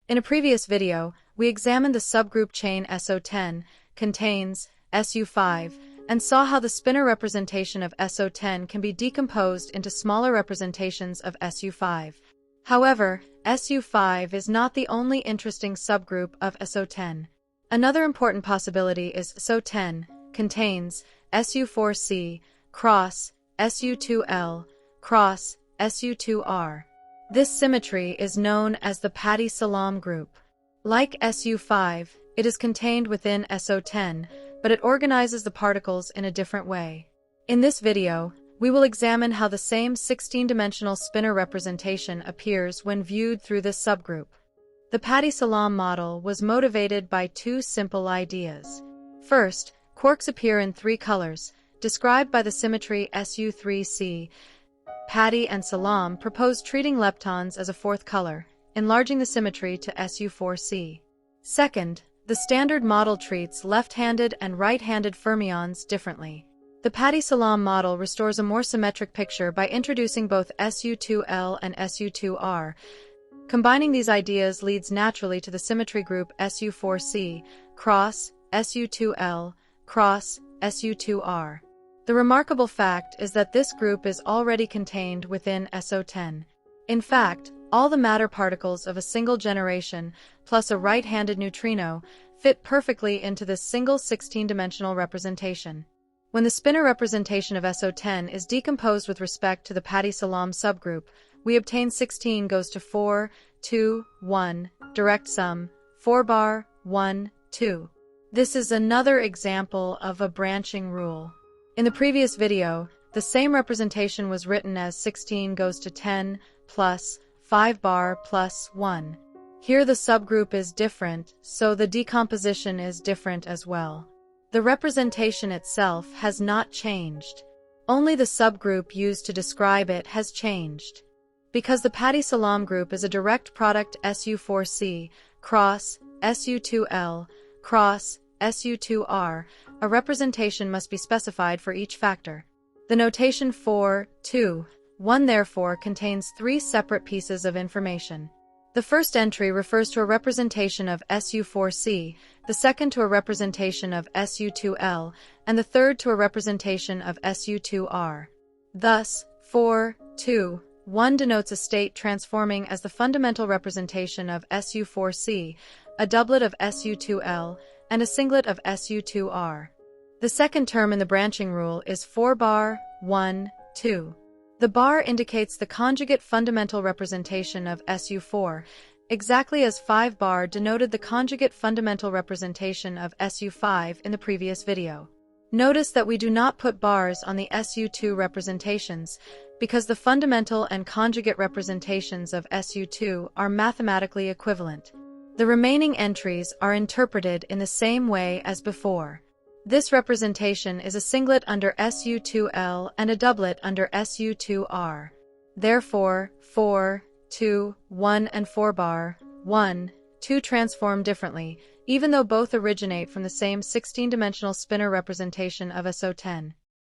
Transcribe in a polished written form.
In a previous video, we examined the subgroup chain SO10 contains SU5 and saw how the spinor representation of SO10 can be decomposed into smaller representations of SU5. However, SU5 is not the only interesting subgroup of SO10. Another important possibility is SO10 contains SU4C cross SU2L cross SU2R. This symmetry is known as the Pati-Salam group. Like SU5, it is contained within SO10, but it organizes the particles in a different way. In this video, we will examine how the same 16-dimensional spinor representation appears when viewed through this subgroup. The Pati-Salam model was motivated by two simple ideas. First, quarks appear in three colors, described by the symmetry SU3C. Pati and Salam proposed treating leptons as a fourth color, enlarging the symmetry to SU4C. Second, the standard model treats left-handed and right-handed fermions differently. The Pati-Salam model restores a more symmetric picture by introducing both SU2L and SU2R. Combining these ideas leads naturally to the symmetry group SU4C cross SU2L cross SU2R. The remarkable fact is that this group is already contained within SO10. In fact, all the matter particles of a single generation, plus a right-handed neutrino, fit perfectly into this single 16-dimensional representation. When the spinor representation of SO10 is decomposed with respect to the Pati-Salam subgroup, we obtain 16 goes to 4, 2, 1, direct sum, 4 bar, 1, 2. This is another example of a branching rule. In the previous video, the same representation was written as 16 goes to 10 plus 5 bar plus 1. Here the subgroup is different, so the decomposition is different as well. The representation itself has not changed. Only the subgroup used to describe it has changed. Because the Pati-Salam group is a direct product SU4C cross SU2L cross SU2R, a representation must be specified for each factor. The notation 4, 2, 1 therefore contains three separate pieces of information. The first entry refers to a representation of SU4C, the second to a representation of SU2L, and the third to a representation of SU2R. Thus, 4, 2, 1 denotes a state transforming as the fundamental representation of SU4C, a doublet of SU2L, and a singlet of SU2R. The second term in the branching rule is 4 bar, 1, 2. The bar indicates the conjugate fundamental representation of SU4, exactly as 5 bar denoted the conjugate fundamental representation of SU5 in the previous video. Notice that we do not put bars on the SU2 representations, because the fundamental and conjugate representations of SU2 are mathematically equivalent. The remaining entries are interpreted in the same way as before. This representation is a singlet under SU2L and a doublet under SU2R. Therefore, 4, 2, 1 and 4 bar, 1, 2 transform differently, even though both originate from the same 16-dimensional spinor representation of SO10.